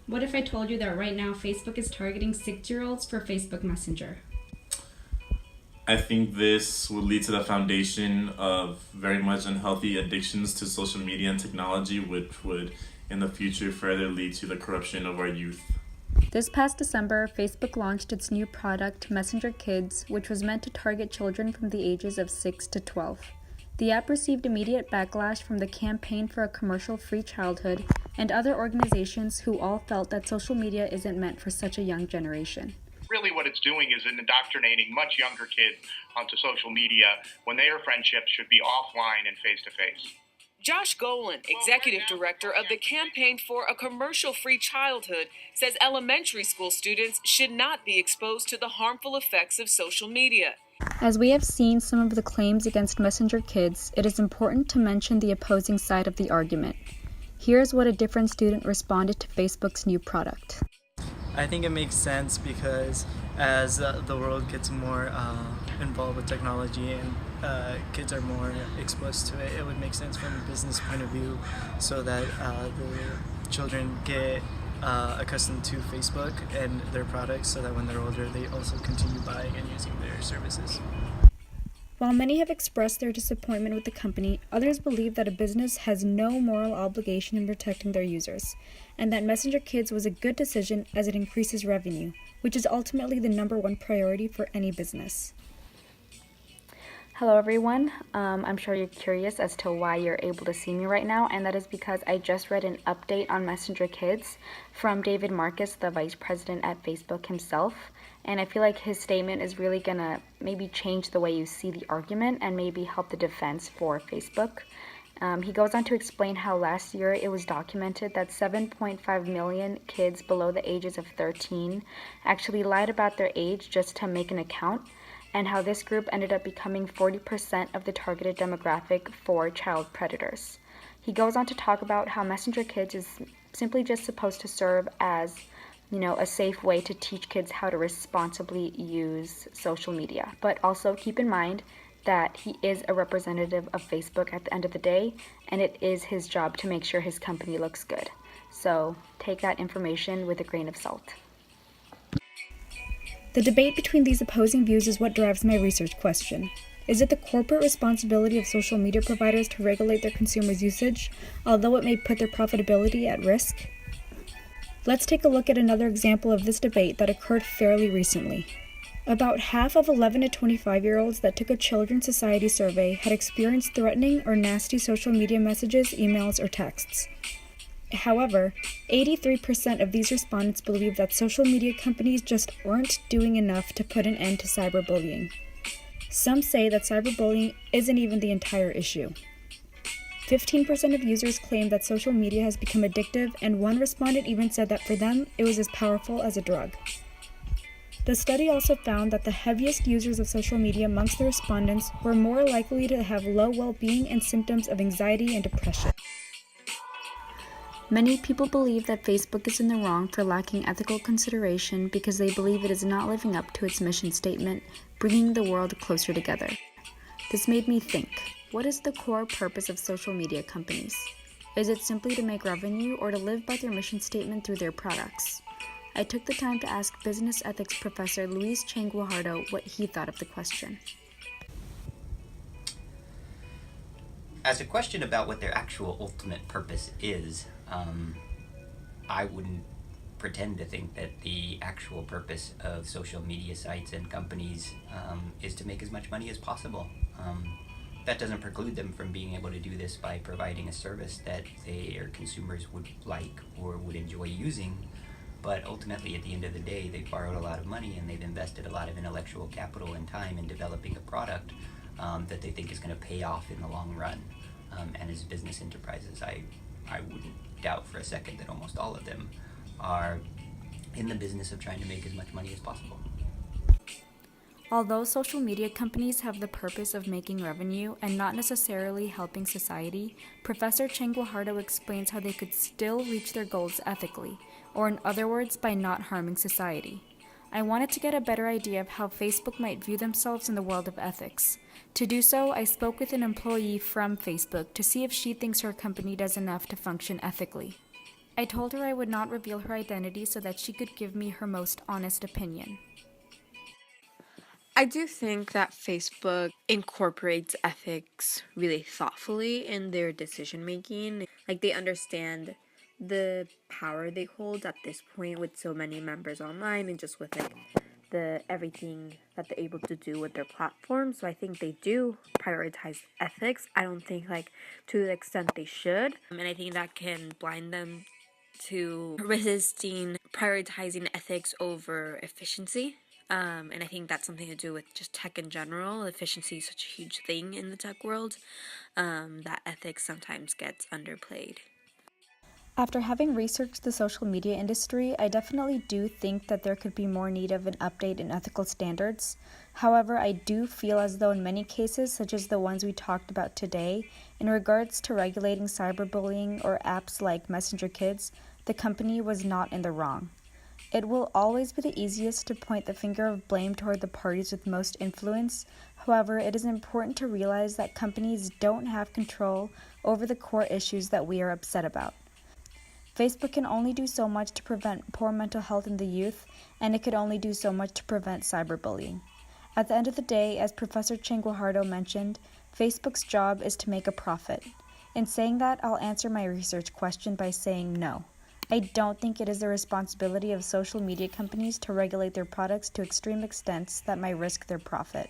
What if I told you that right now Facebook is targeting 6-year-olds for Facebook Messenger? I think this would lead to the foundation of very much unhealthy addictions to social media and technology, which would in the future further lead to the corruption of our youth. This past December, Facebook launched its new product, Messenger Kids, which was meant to target children from the ages of 6 to 12. The app received immediate backlash from the Campaign for a Commercial-Free Childhood and other organizations who all felt that social media isn't meant for such a young generation. Really what it's doing is indoctrinating much younger kids onto social media when their friendships should be offline and face-to-face. Josh Golan, executive director of the Campaign for a Commercial-Free Childhood, says elementary school students should not be exposed to the harmful effects of social media. As we have seen some of the claims against Messenger Kids, it is important to mention the opposing side of the argument. Here's what a different student responded to Facebook's new product. I think it makes sense because as the world gets more involved with technology and kids are more exposed to it, it would make sense from a business point of view so that the children get accustomed to Facebook and their products so that when they're older they also continue buying and using their services. While many have expressed their disappointment with the company, others believe that a business has no moral obligation in protecting their users, and that Messenger Kids was a good decision as it increases revenue, which is ultimately the number one priority for any business. Hello everyone, I'm sure you're curious as to why you're able to see me right now, and that is because I just read an update on Messenger Kids from David Marcus, the vice president at Facebook himself, and I feel like his statement is really gonna maybe change the way you see the argument and maybe help the defense for Facebook. He goes on to explain how last year it was documented that 7.5 million kids below the ages of 13 actually lied about their age just to make an account, and how this group ended up becoming 40% of the targeted demographic for child predators. He goes on to talk about how Messenger Kids is simply just supposed to serve as, a safe way to teach kids how to responsibly use social media. But also keep in mind that he is a representative of Facebook at the end of the day, and it is his job to make sure his company looks good. So take that information with a grain of salt. The debate between these opposing views is what drives my research question. Is it the corporate responsibility of social media providers to regulate their consumers' usage, although it may put their profitability at risk? Let's take a look at another example of this debate that occurred fairly recently. About half of 11 to 25-year-olds that took a Children's Society survey had experienced threatening or nasty social media messages, emails, or texts. However, 83% of these respondents believe that social media companies just aren't doing enough to put an end to cyberbullying. Some say that cyberbullying isn't even the entire issue. 15% of users claim that social media has become addictive, and one respondent even said that for them, it was as powerful as a drug. The study also found that the heaviest users of social media amongst the respondents were more likely to have low well-being and symptoms of anxiety and depression. Many people believe that Facebook is in the wrong for lacking ethical consideration because they believe it is not living up to its mission statement, bringing the world closer together. This made me think, what is the core purpose of social media companies? Is it simply to make revenue or to live by their mission statement through their products? I took the time to ask business ethics professor Luis Chang Guajardo what he thought of the question. As a question about what their actual ultimate purpose is, I wouldn't pretend to think that the actual purpose of social media sites and companies is to make as much money as possible. That doesn't preclude them from being able to do this by providing a service that their consumers would like or would enjoy using, but ultimately at the end of the day they've borrowed a lot of money and they've invested a lot of intellectual capital and time in developing a product that they think is going to pay off in the long run. And as business enterprises, I wouldn't doubt for a second that almost all of them are in the business of trying to make as much money as possible. Although social media companies have the purpose of making revenue and not necessarily helping society, Professor Chang Guajardo explains how they could still reach their goals ethically, or in other words, by not harming society. I wanted to get a better idea of how Facebook might view themselves in the world of ethics. To do so, I spoke with an employee from Facebook to see if she thinks her company does enough to function ethically. I told her I would not reveal her identity so that she could give me her most honest opinion. I do think that Facebook incorporates ethics really thoughtfully in their decision making. Like, they understand the power they hold at this point with so many members online and just with like the everything that they're able to do with their platform. So I think they do prioritize ethics. I don't think like to the extent they should. And I think that can blind them to resisting prioritizing ethics over efficiency. And I think that's something to do with just tech in general. Efficiency is such a huge thing in the tech world that ethics sometimes gets underplayed. After having researched the social media industry, I definitely do think that there could be more need of an update in ethical standards. However, I do feel as though in many cases, such as the ones we talked about today, in regards to regulating cyberbullying or apps like Messenger Kids, the company was not in the wrong. It will always be the easiest to point the finger of blame toward the parties with most influence. However, it is important to realize that companies don't have control over the core issues that we are upset about. Facebook can only do so much to prevent poor mental health in the youth, and it could only do so much to prevent cyberbullying. At the end of the day, as Professor Cheng Guajardo mentioned, Facebook's job is to make a profit. In saying that, I'll answer my research question by saying no. I don't think it is the responsibility of social media companies to regulate their products to extreme extents that might risk their profit.